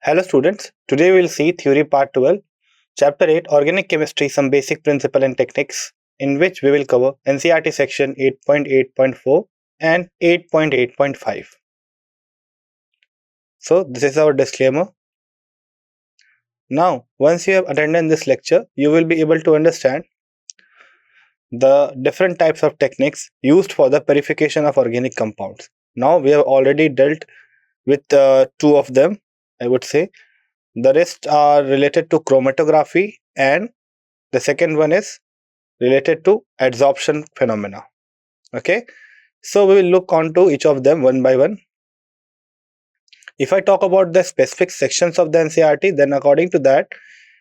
Hello students, today we will see theory part 12, chapter 8 organic chemistry some basic principle and techniques, in which we will cover NCERT section 8.8.4 and 8.8.5. So this is our disclaimer. Now once you have attended this lecture, you will be able to understand the different types of techniques used for the purification of organic compounds. Now we have already dealt with two of them, I would say. The rest are related to chromatography, and the second one is related to adsorption phenomena. Okay, so we will look onto each of them one by one. If I talk about the specific sections of the NCERT, then according to that,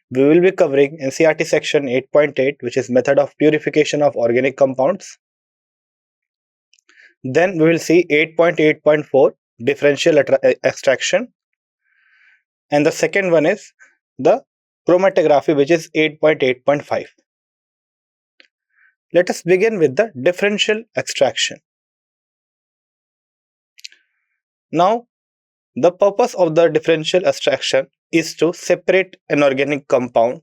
we will be covering NCERT section 8.8, which is method of purification of organic compounds. Then we will see 8.8.4, differential extraction. And the second one is the chromatography, which is 8.8.5. Let us begin with the differential extraction. Now, the purpose of the differential extraction is to separate an organic compound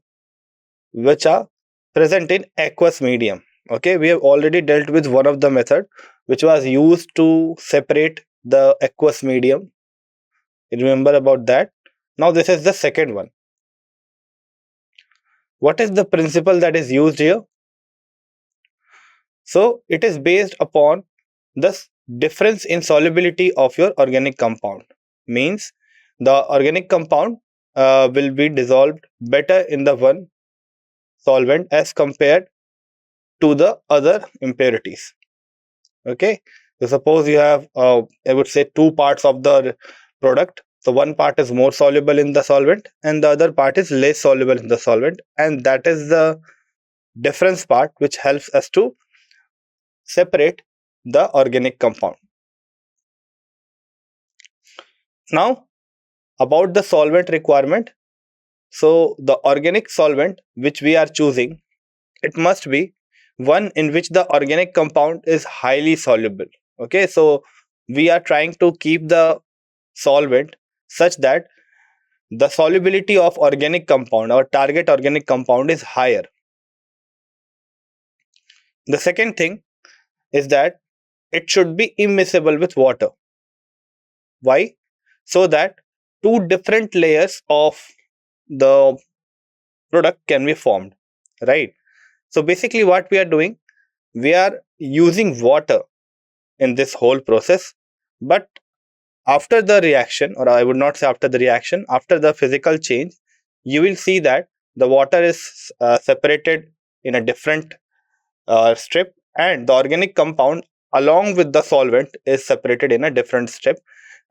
which are present in aqueous medium. Okay, we have already dealt with one of the method which was used to separate the aqueous medium. Remember about that. Now this is the second one. What is the principle that is used here? So it is based upon the difference in solubility of your organic compound. Means the organic compound will be dissolved better in the one solvent as compared to the other impurities. Okay, so suppose you have I would say two parts of the product. So one part is more soluble in the solvent and the other part is less soluble in the solvent, and that is the difference part which helps us to separate the organic compound. Now about the solvent requirement. So the organic solvent which we are choosing, it must be one in which the organic compound is highly soluble. Okay, so we are trying to keep the solvent such that the solubility of organic compound, our target organic compound, is higher. The second thing is that it should be immiscible with water. Why? So that two different layers of the product can be formed, right? So basically what we are doing, we are using water in this whole process, but after the reaction, or I would not say after the reaction, after the physical change, you will see that the water is separated in a different strip, and the organic compound along with the solvent is separated in a different strip,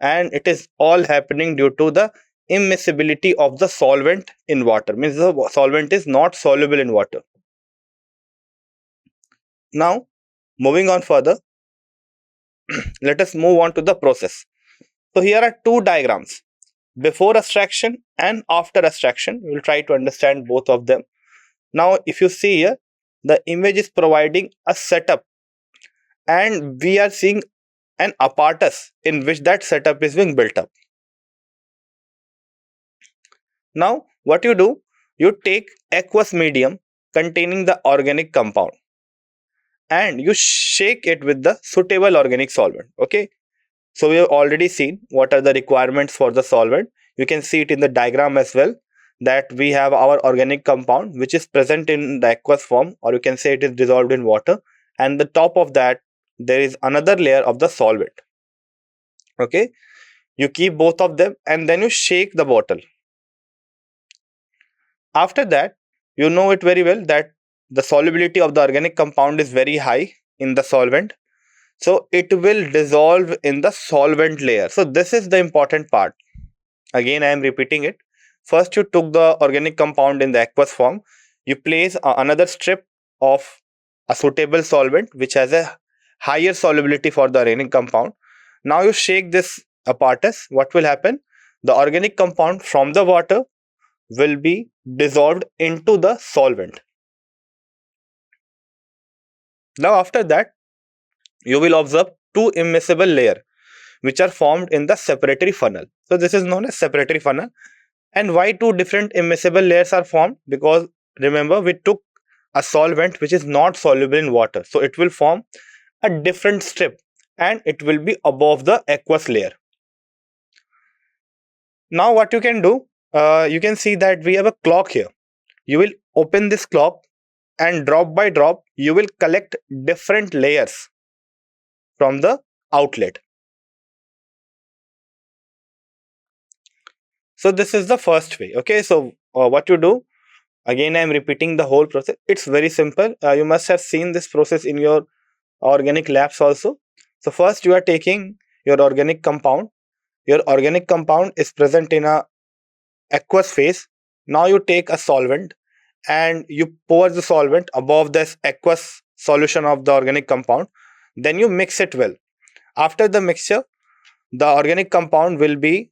and it is all happening due to the immiscibility of the solvent in water. Means the solvent is not soluble in water. Now moving on further, let us move on to the process. So here are two diagrams, before extraction and after extraction. We will try to understand both of them. Now if you see here, the image is providing a setup, and we are seeing an apparatus in which that setup is being built up. Now what you do, you take aqueous medium containing the organic compound and you shake it with the suitable organic solvent. Okay, so we have already seen what are the requirements for the solvent. You can see it in the diagram as well, that we have our organic compound which is present in the aqueous form, or you can say it is dissolved in water, and the top of that there is another layer of the solvent. Okay, you keep both of them and then you shake the bottle. After that, you know it very well that the solubility of the organic compound is very high in the solvent, so it will dissolve in the solvent layer. So this is the important part. Again I am repeating it. First you took the organic compound in the aqueous form, you place another strip of a suitable solvent which has a higher solubility for the organic compound. Now you shake this apparatus. What will happen? The organic compound from the water will be dissolved into the solvent. Now after that, you will observe two immiscible layers which are formed in the separatory funnel. So this is known as separatory funnel. And why two different immiscible layers are formed? Because remember, we took a solvent which is not soluble in water, so it will form a different strip and it will be above the aqueous layer. Now what you can do, you can see that we have a clock here. You will open this clock and drop by drop you will collect different layers from the outlet. So this is the first way. Okay, so what you do, again I am repeating the whole process. It's very simple. You must have seen this process in your organic labs also. So first you are taking your organic compound. Your organic compound is present in a aqueous phase. Now you take a solvent and you pour the solvent above this aqueous solution of the organic compound. Then you mix it well. After the mixture, the organic compound will be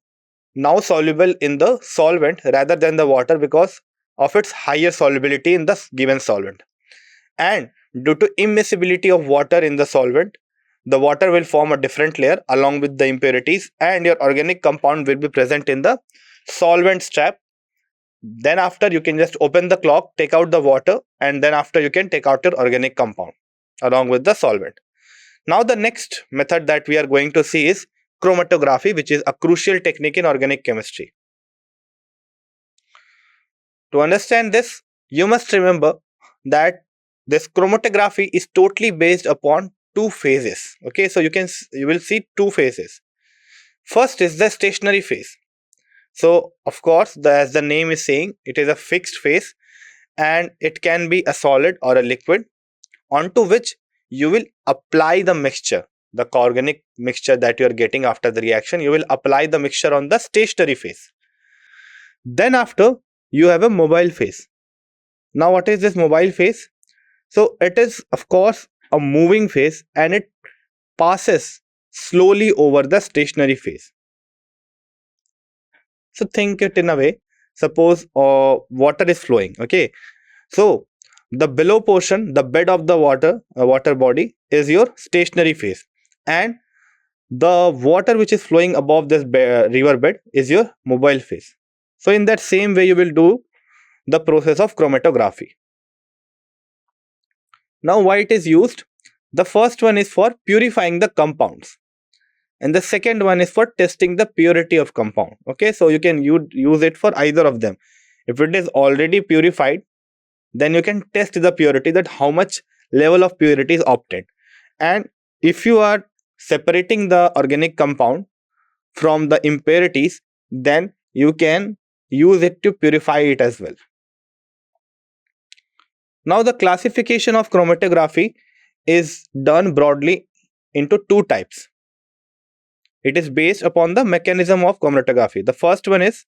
now soluble in the solvent rather than the water because of its higher solubility in the given solvent. And due to immiscibility of water in the solvent, the water will form a different layer along with the impurities and your organic compound will be present in the solvent trap. Then after you can just open the clock, take out the water, and then after you can take out your organic compound along with the solvent. Now the next method that we are going to see is chromatography, which is a crucial technique in organic chemistry. To understand this, you must remember that this chromatography is totally based upon two phases. Okay, so you will see two phases. First is the stationary phase. So of course, as the name is saying, it is a fixed phase and it can be a solid or a liquid onto which you will apply the mixture, the organic mixture that you are getting after the reaction. You will apply the mixture on the stationary phase. Then after, you have a mobile phase. Now what is this mobile phase? So it is of course a moving phase and it passes slowly over the stationary phase. So think it in a way, suppose water is flowing. Okay, so the below portion, the bed of the water body is your stationary phase, and the water which is flowing above this river bed is your mobile phase. So in that same way you will do the process of chromatography. Now why it is used? The first one is for purifying the compounds and the second one is for testing the purity of compound. Okay, so you can use it for either of them. If it is already purified, then you can test the purity, that how much level of purity is obtained. And if you are separating the organic compound from the impurities, then you can use it to purify it as well. Now the classification of chromatography is done broadly into two types. It is based upon the mechanism of chromatography. The first one is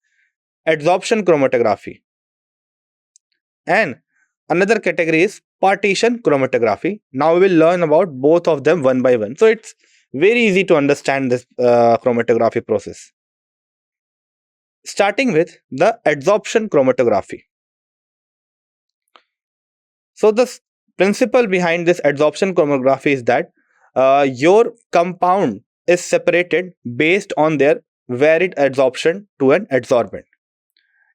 adsorption chromatography and another category is partition chromatography. Now we will learn about both of them one by one. So it's very easy to understand this chromatography process. Starting with the adsorption chromatography. So the principle behind this adsorption chromatography is that your compound is separated based on their varied adsorption to an adsorbent.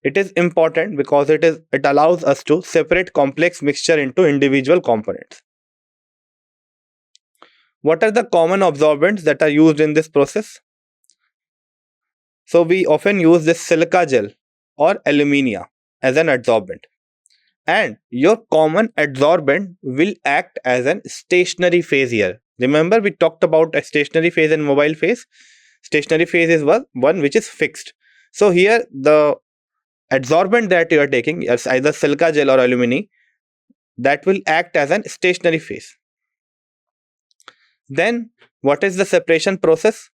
It is important because it allows us to separate complex mixture into individual components. What are the common absorbents that are used in this process? So we often use this silica gel or alumina as an adsorbent. And your common adsorbent will act as a stationary phase here. Remember, we talked about a stationary phase and mobile phase. Stationary phase is one which is fixed. So here the adsorbent that you are taking is either silica gel or alumina, that will act as a stationary phase. Then what is the separation process?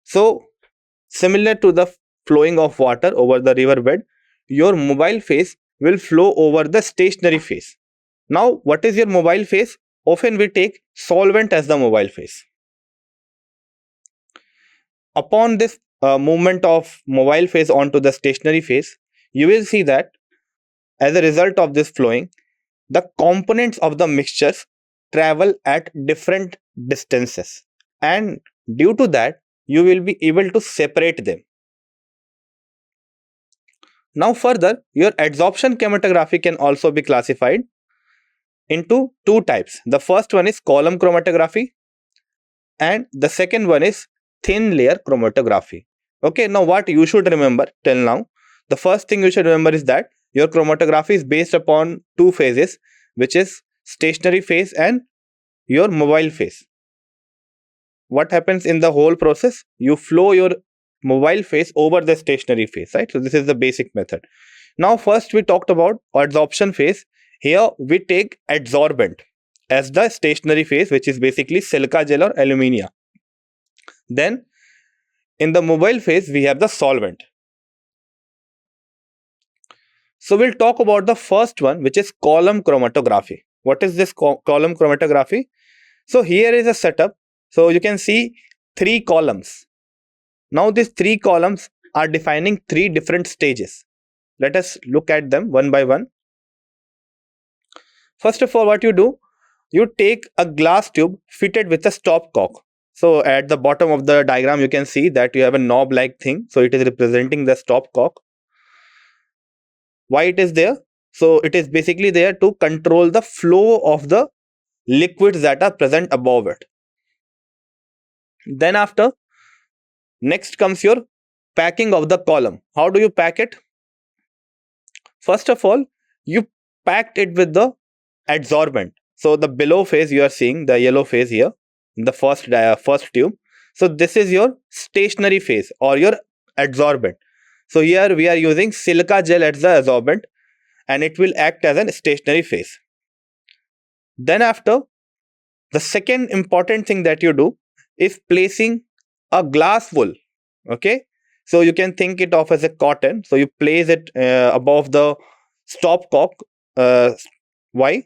So similar to the flowing of water over the river bed, your mobile phase will flow over the stationary phase. Now what is your mobile phase? Often we take solvent as the mobile phase. Upon this movement of mobile phase onto the stationary phase, you will see that as a result of this flowing, the components of the mixtures travel at different distances, and due to that you will be able to separate them. Now further, your adsorption chromatography can also be classified into two types. The first one is column chromatography and the second one is thin layer chromatography. Okay, now what you should remember till now, the first thing you should remember is that your chromatography is based upon two phases, which is stationary phase and your mobile phase. What happens in the whole process? You flow your mobile phase over the stationary phase, right? So this is the basic method. Now first we talked about adsorption phase. Here we take adsorbent as the stationary phase, which is basically silica gel or alumina. Then in the mobile phase we have the solvent. So we'll talk about the first one, which is column chromatography. What is this column chromatography? So here is a setup. So you can see three columns. Now these three columns are defining three different stages. Let us look at them one by one. First of all, what you do, you take a glass tube fitted with a stopcock. So at the bottom of the diagram, you can see that you have a knob like thing. So it is representing the stopcock. Why it is there? So it is basically there to control the flow of the liquids that are present above it. Then after, next comes your packing of the column. How do you pack it? First of all, you packed it with the adsorbent. So the below phase you are seeing, the yellow phase here, in the first tube. So this is your stationary phase or your adsorbent. So here we are using silica gel as the adsorbent and it will act as a stationary phase. Then after, the second important thing that you do is placing a glass wool. Okay, so you can think it of as a cotton. So you place it above the stopcock. Why?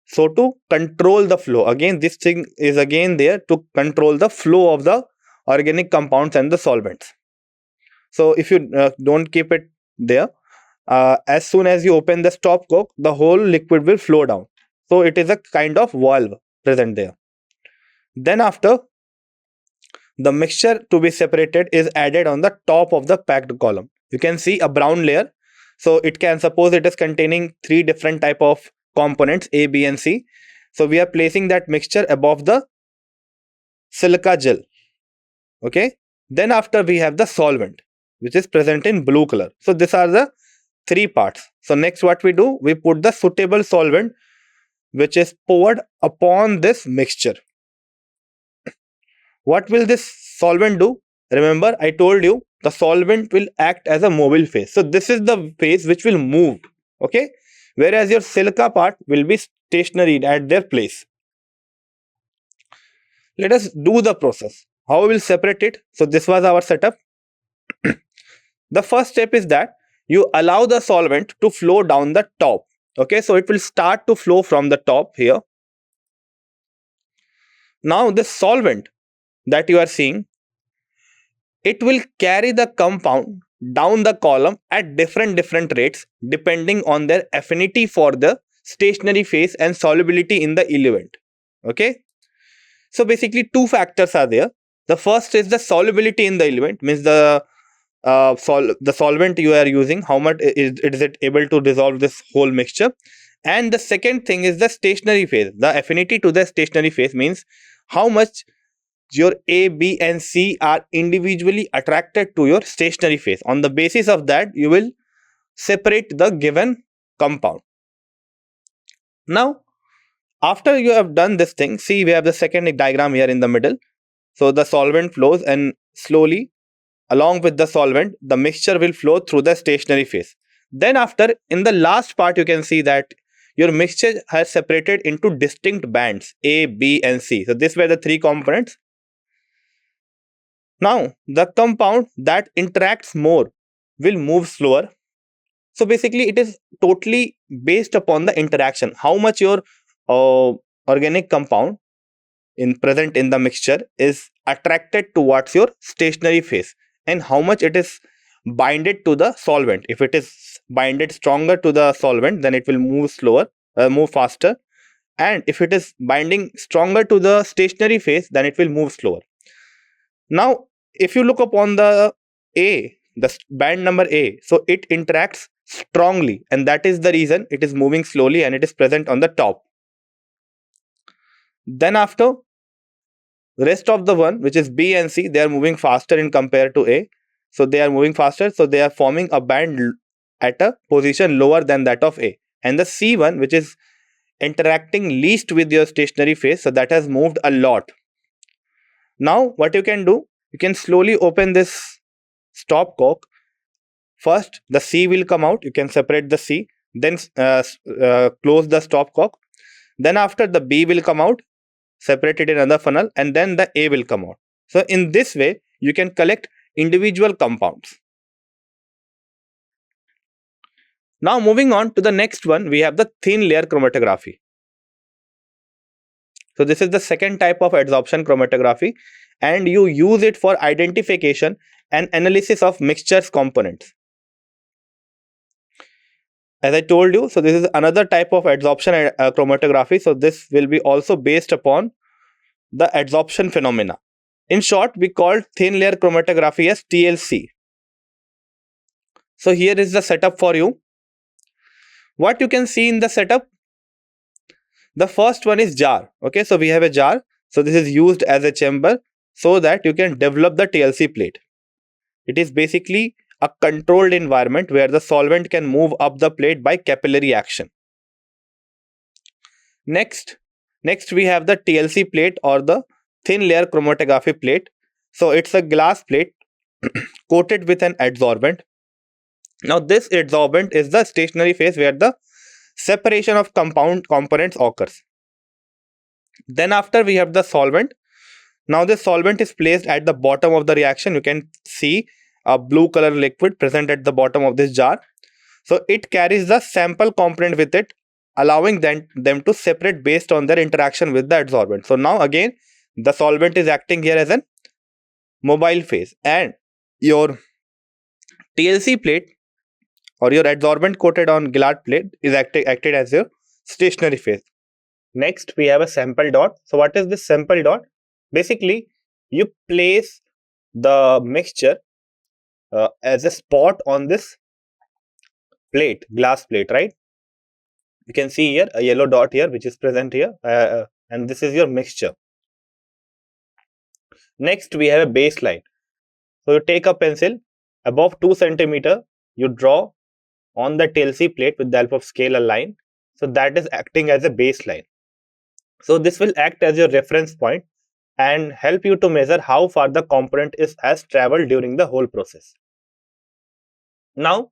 So to control the flow. Again, this thing is again there to control the flow of the organic compounds and the solvents. So if you don't keep it there, as soon as you open the stopcock, the whole liquid will flow down. So it is a kind of valve present there. Then after, the mixture to be separated is added on the top of the packed column. You can see a brown layer. So it can, suppose it is containing three different type of components A, B and C. So we are placing that mixture above the silica gel. Okay. Then after we have the solvent, which is present in blue color. So these are the three parts. So next what we do, we put the suitable solvent which is poured upon this mixture. What will this solvent do? Remember, I told you the solvent will act as a mobile phase. So this is the phase which will move. Okay. Whereas your silica part will be stationary at their place. Let us do the process. How we will separate it? So this was our setup. The first step is that you allow the solvent to flow down the top. Okay, so it will start to flow from the top here. Now this solvent that you are seeing, it will carry the compound down the column at different rates depending on their affinity for the stationary phase and solubility in the eluent. Okay, so basically two factors are there. The first is the solubility in the eluent, means the solvent you are using, how much is it able to dissolve this whole mixture. And the second thing is the stationary phase. The affinity to the stationary phase means how much your A, B and C are individually attracted to your stationary phase. On the basis of that, you will separate the given compound. Now, after you have done this thing, see we have the second diagram here in the middle. So the solvent flows and slowly along with the solvent, the mixture will flow through the stationary phase. Then after, in the last part, you can see that your mixture has separated into distinct bands A, B and C. So these were the three components. Now, the compound that interacts more will move slower. So basically, it is totally based upon the interaction. How much your organic compound present in the mixture is attracted towards your stationary phase and how much it is binded to the solvent. If it is binded stronger to the solvent, then it will move slower, move faster. And if it is binding stronger to the stationary phase, then it will move slower. Now, if you look upon the A, the band number A, so it interacts strongly, and that is the reason it is moving slowly and it is present on the top. Then after, rest of the one, which is B and C, they are moving faster in compared to A. So they are moving faster, so they are forming a band at a position lower than that of A. And the C one, which is interacting least with your stationary phase, so that has moved a lot. Now what you can do, you can slowly open this stopcock. First the C will come out, you can separate the C, then close the stopcock. Then after, the B will come out, separate it in another funnel, and then the A will come out. So in this way you can collect individual compounds. Now moving on to the next one, we have the thin layer chromatography. So this is the second type of adsorption chromatography, and you use it for identification and analysis of mixtures components. As I told you, so this is another type of adsorption chromatography. So this will be also based upon the adsorption phenomena. In short, we call thin layer chromatography as TLC. So here is the setup for you. What you can see in the setup, the first one is jar. Okay, so we have a jar. So this is used as a chamber so that you can develop the TLC plate. It is basically a controlled environment where the solvent can move up the plate by capillary action. Next we have the TLC plate, or the thin layer chromatography plate. So it's a glass plate coated with an adsorbent. Now this adsorbent is the stationary phase where the separation of components occurs. Then after, we have the solvent. Now this solvent is placed at the bottom of the reaction. You can see a blue color liquid present at the bottom of this jar. So it carries the sample component with it, allowing them to separate based on their interaction with the adsorbent. So now again, the solvent is acting here as a mobile phase, and your TLC plate or your adsorbent coated on glass plate is acted as your stationary phase. Next, we have a sample dot. So what is this sample dot? Basically, you place the mixture as a spot on this plate, glass plate, right? You can see here a yellow dot here, which is present here, and this is your mixture. Next, we have a baseline. So you take a pencil above 2 cm, you draw on the TLC plate with the help of scale a line. So that is acting as a baseline. So this will act as your reference point and help you to measure how far the component has traveled during the whole process. Now,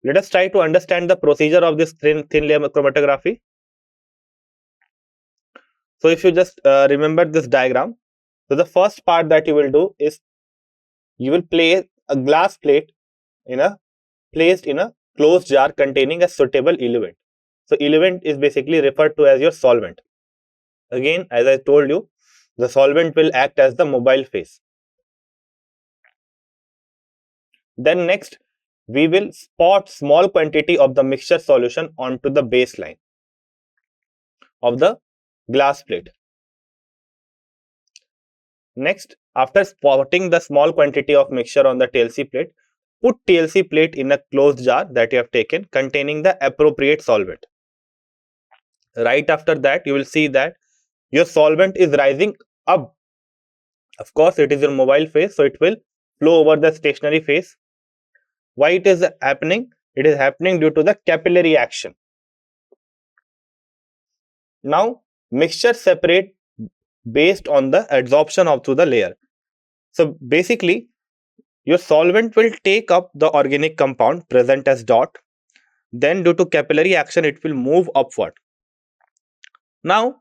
let us try to understand the procedure of this thin layer chromatography. So if you just remember this diagram, so the first part that you will do is you will place a glass plate placed in a closed jar containing a suitable eluent. So eluent is basically referred to as your solvent. Again, as I told you, the solvent will act as the mobile phase. Then next, we will spot small quantity of the mixture solution onto the baseline of the glass plate. Next, after spotting the small quantity of mixture on the TLC plate, put TLC plate in a closed jar that you have taken containing the appropriate solvent. Right after that, you will see that your solvent is rising up. Of course, it is your mobile phase, so it will flow over the stationary phase. Why it is happening? It is happening due to the capillary action. Now, mixture separate based on the adsorption of through the layer. So basically, your solvent will take up the organic compound present as dot. Then due to capillary action, it will move upward. Now,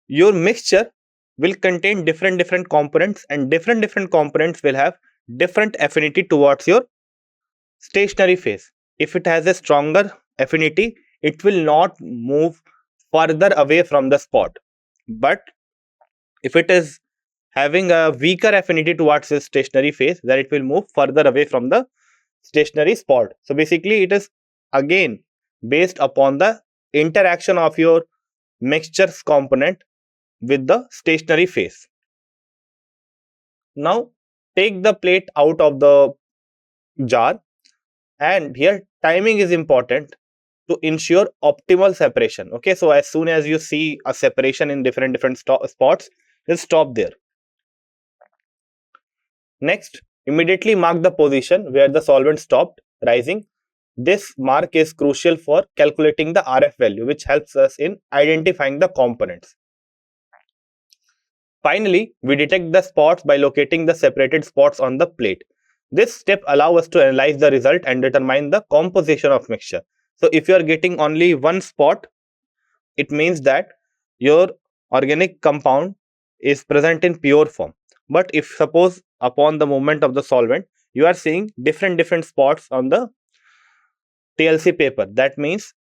your mixture will contain different components, and different components will have different affinity towards your stationary phase. If it has a stronger affinity, it will not move further away from the spot. But if it is having a weaker affinity towards the stationary phase, then it will move further away from the stationary spot. So basically, it is again based upon the interaction of your mixtures component with the stationary phase. Now take the plate out of the jar, and here timing is important to ensure optimal separation. Okay, so as soon as you see a separation in different spots, just stop there. Next, immediately mark the position where the solvent stopped rising. This mark is crucial for calculating the RF value, which helps us in identifying the components. Finally, we detect the spots by locating the separated spots on the plate. This step allows us to analyze the result and determine the composition of mixture. So if you are getting only one spot, it means that your organic compound is present in pure form. But if suppose upon the movement of the solvent, you are seeing different spots on the TLC paper, that means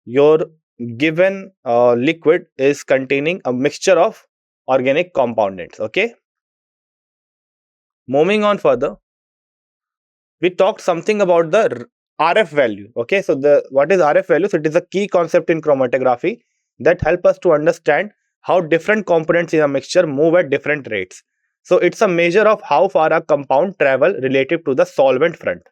your given liquid is containing a mixture of organic compounds. Okay, moving on further, we talked something about the RF value. Okay, so the what is RF value? So it is a key concept in chromatography that help us to understand how different components in a mixture move at different rates. So it's a measure of how far a compound travel relative to the solvent front.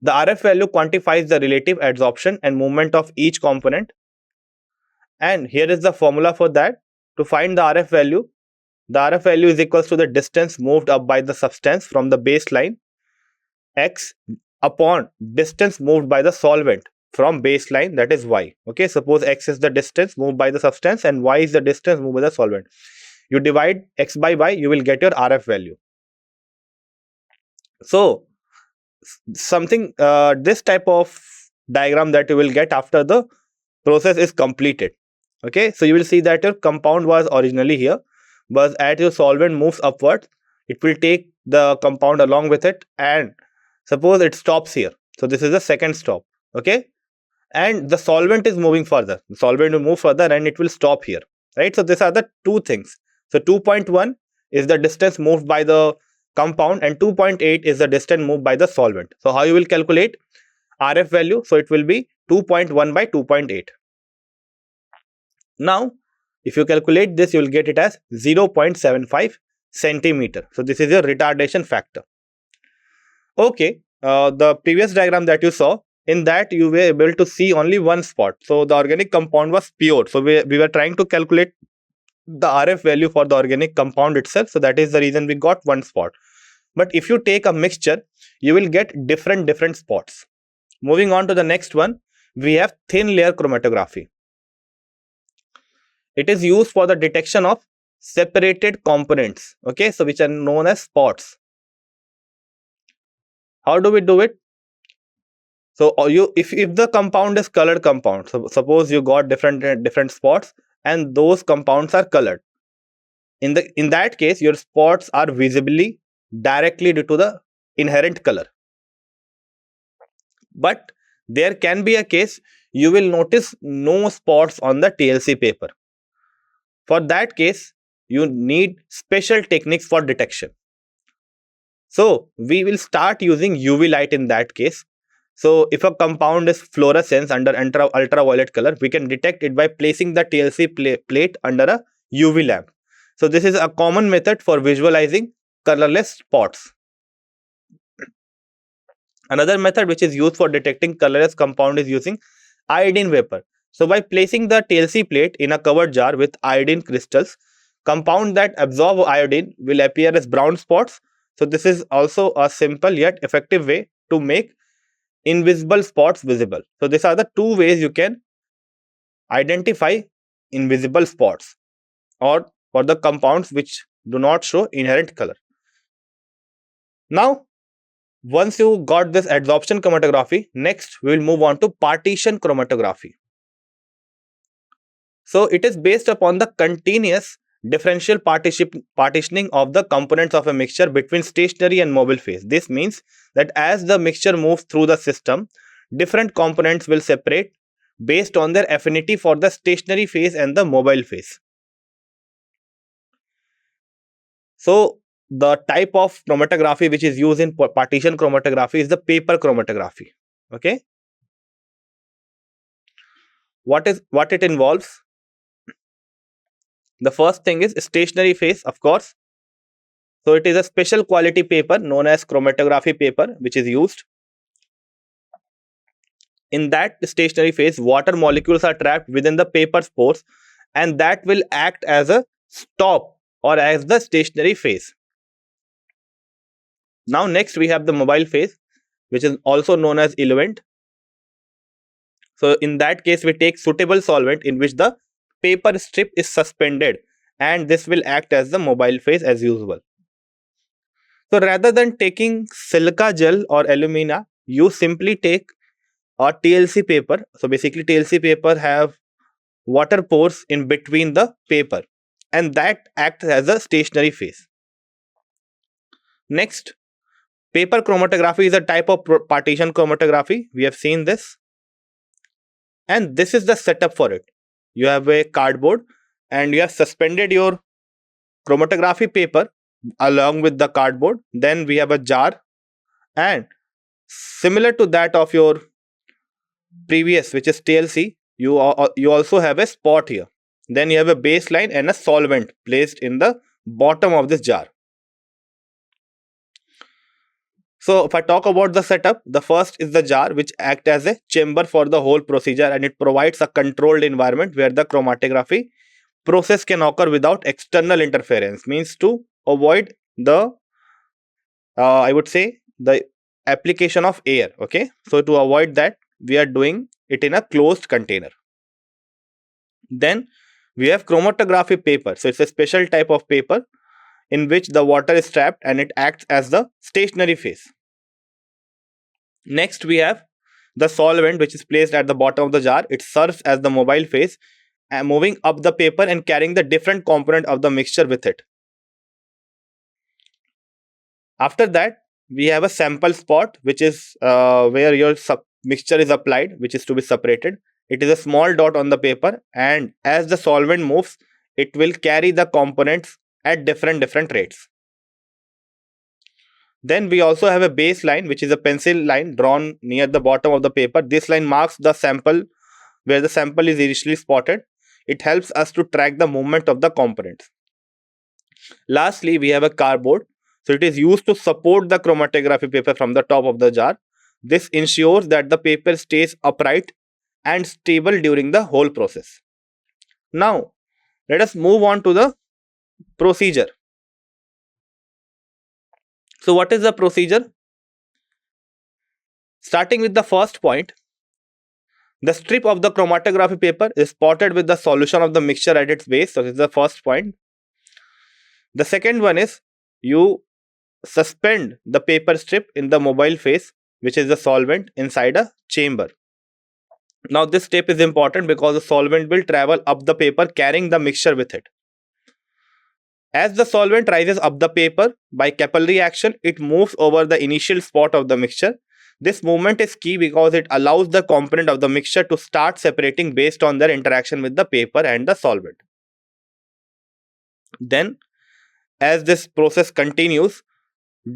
The RF value quantifies the relative adsorption and movement of each component. And here is the formula for that. To find the RF value, the RF value is equals to the distance moved up by the substance from the baseline x upon distance moved by the solvent from baseline, that is y. Okay, suppose x is the distance moved by the substance and y is the distance moved by the solvent. You divide x by y, you will get your RF value. So something this type of diagram that you will get after the process is completed. Okay, so you will see that your compound was originally here, but as your solvent moves upwards, it will take the compound along with it, and suppose it stops here. So this is the second stop. Okay, and the solvent is moving further. The solvent will move further and it will stop here. Right. So these are the two things. So 2.1 is the distance moved by the compound and 2.8 is the distance moved by the solvent. So how you will calculate RF value? So it will be 2.1 by 2.8. Now, if you calculate this, you will get it as 0.75 centimeter. So this is your retardation factor. Okay, the previous diagram that you saw, in that you were able to see only one spot. So the organic compound was pure. So we were trying to calculate the RF value for the organic compound itself. So that is the reason we got one spot. But if you take a mixture, you will get different spots. Moving on to the next one, we have thin layer chromatography. It is used for the detection of separated components, okay, so which are known as spots. How do we do it? So if the compound is colored compound, so suppose you got different spots and those compounds are colored. In that case, your spots are visibly directly due to the inherent color. But there can be a case you will notice no spots on the TLC paper. For that case, you need special techniques for detection. So we will start using UV light in that case. So if a compound is fluorescence under ultraviolet color, we can detect it by placing the TLC plate under a UV lamp. So this is a common method for visualizing colorless spots. Another method which is used for detecting colorless compound is using iodine vapor. So by placing the TLC plate in a covered jar with iodine crystals, compound that absorb iodine will appear as brown spots. So this is also a simple yet effective way to make invisible spots visible. So these are the two ways you can identify invisible spots or for the compounds which do not show inherent color. Now, once you got this adsorption chromatography, next we will move on to partition chromatography. So it is based upon the continuous differential partitioning of the components of a mixture between stationary and mobile phase. This means that as the mixture moves through the system, different components will separate based on their affinity for the stationary phase and the mobile phase. So the type of chromatography which is used in partition chromatography is the paper chromatography. Okay, what it involves? The first thing is stationary phase, of course. So it is a special quality paper known as chromatography paper which is used. In that stationary phase, water molecules are trapped within the paper pores, and that will act as a stop or as the stationary phase. Now next we have the mobile phase, which is also known as eluent. So in that case, we take suitable solvent in which the paper strip is suspended, and this will act as the mobile phase as usual. So rather than taking silica gel or alumina, you simply take a TLC paper. So basically TLC paper have water pores in between the paper, and that acts as a stationary phase. Next, paper chromatography is a type of partition chromatography. We have seen this, and this is the setup for it. You have a cardboard and you have suspended your chromatography paper along with the cardboard. Then we have a jar, and similar to that of your previous, which is TLC, you also have a spot here. Then you have a baseline and a solvent placed in the bottom of this jar. So if I talk about the setup, the first is the jar, which acts as a chamber for the whole procedure, and it provides a controlled environment where the chromatography process can occur without external interference. Means to avoid the I would say the application of air. Okay, so to avoid that, we are doing it in a closed container. Then we have chromatography paper. So it's a special type of paper in which the water is trapped and it acts as the stationary phase. Next we have the solvent, which is placed at the bottom of the jar. It serves as the mobile phase and moving up the paper and carrying the different component of the mixture with it. After that, we have a sample spot, which is where your mixture is applied, which is to be separated. It is a small dot on the paper, and as the solvent moves, it will carry the components at different rates. Then we also have a baseline, which is a pencil line drawn near the bottom of the paper. This line marks the sample where the sample is initially spotted. It helps us to track the movement of the components. Lastly, we have a cardboard. So it is used to support the chromatography paper from the top of the jar. This ensures that the paper stays upright and stable during the whole process. Now, let us move on to the procedure. So what is the procedure? Starting with the first point, the strip of the chromatography paper is spotted with the solution of the mixture at its base. So this is the first point. The second one is you suspend the paper strip in the mobile phase, which is the solvent, inside a chamber. Now this step is important because the solvent will travel up the paper carrying the mixture with it. As the solvent rises up the paper by capillary action, it moves over the initial spot of the mixture. This movement is key because it allows the component of the mixture to start separating based on their interaction with the paper and the solvent. Then, as this process continues,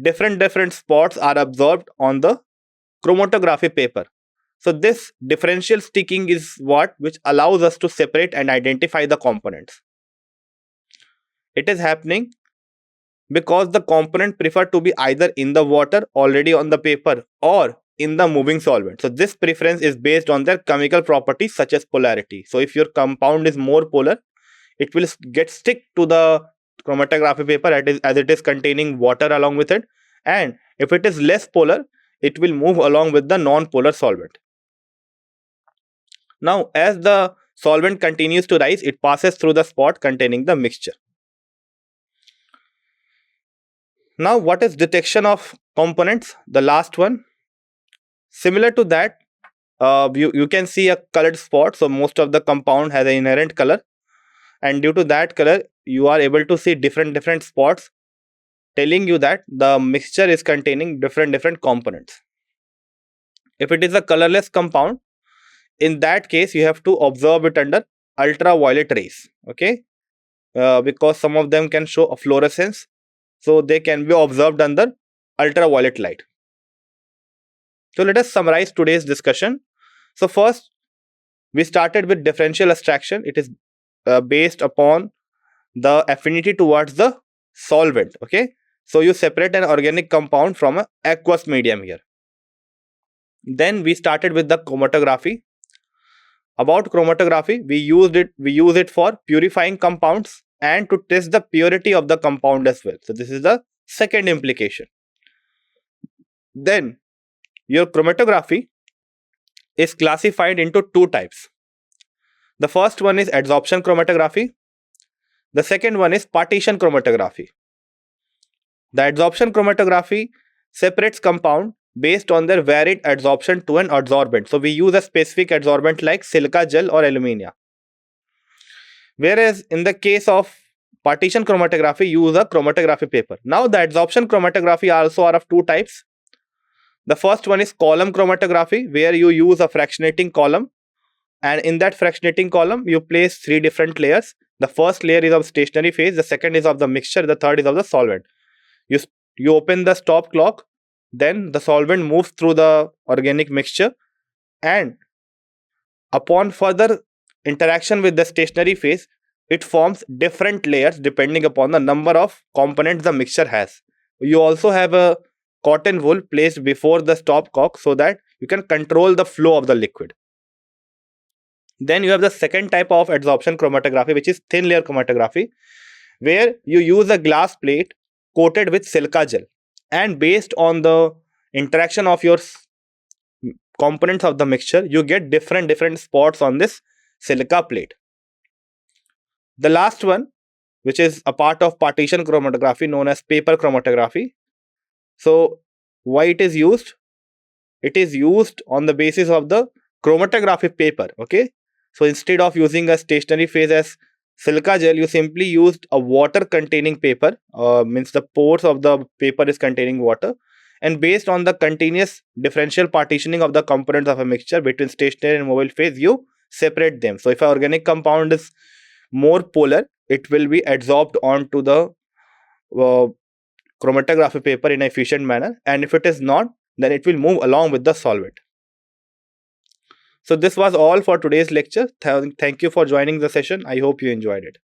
different spots are observed on the chromatography paper. So this differential sticking is which allows us to separate and identify the components. It is happening because the component prefer to be either in the water already on the paper or in the moving solvent. So this preference is based on their chemical properties such as polarity. So if your compound is more polar, it will get stick to the chromatography paper as it is containing water along with it, and if it is less polar, it will move along with the non-polar solvent. Now as the solvent continues to rise, it passes through the spot containing the mixture. Now what is detection of components? The last one, similar to that, you can see a colored spot. So most of the compound has an inherent color, and due to that color you are able to see different spots telling you that the mixture is containing different components. If it is a colorless compound, in that case you have to observe it under ultraviolet rays. Okay, because some of them can show a fluorescence, so they can be observed under ultraviolet light. So let us summarize today's discussion. So first, we started with differential extraction. It is based upon the affinity towards the solvent. Okay, So you separate an organic compound from an aqueous medium here. Then we started with the chromatography. About chromatography, we use it for purifying compounds and to test the purity of the compound as well. So this is the second implication. Then your chromatography is classified into two types. The first one is adsorption chromatography. The second one is partition chromatography. The adsorption chromatography separates compound based on their varied adsorption to an adsorbent. So we use a specific adsorbent like silica gel or alumina. Whereas in the case of partition chromatography, you use a chromatography paper. Now the adsorption chromatography also are of two types. The first one is column chromatography, where you use a fractionating column, and in that fractionating column you place three different layers. The first layer is of stationary phase, the second is of the mixture, the third is of the solvent. You open the stop clock, then the solvent moves through the organic mixture, and upon further interaction with the stationary phase, it forms different layers depending upon the number of components the mixture has. You also have a cotton wool placed before the stop cock so that you can control the flow of the liquid. Then you have the second type of adsorption chromatography, which is thin layer chromatography, where you use a glass plate coated with silica gel, and based on the interaction of your components of the mixture, you get different spots on this silica plate. The last one, which is a part of partition chromatography, known as paper chromatography. So why it is used? It is used on the basis of the chromatography paper. Okay, so instead of using a stationary phase as silica gel, you simply used a water containing paper, means the pores of the paper is containing water, and based on the continuous differential partitioning of the components of a mixture between stationary and mobile phase, you separate them. So if an organic compound is more polar, it will be adsorbed onto the chromatography paper in an efficient manner, and if it is not, then it will move along with the solvent. So this was all for today's lecture. Thank you for joining the session. I hope you enjoyed it.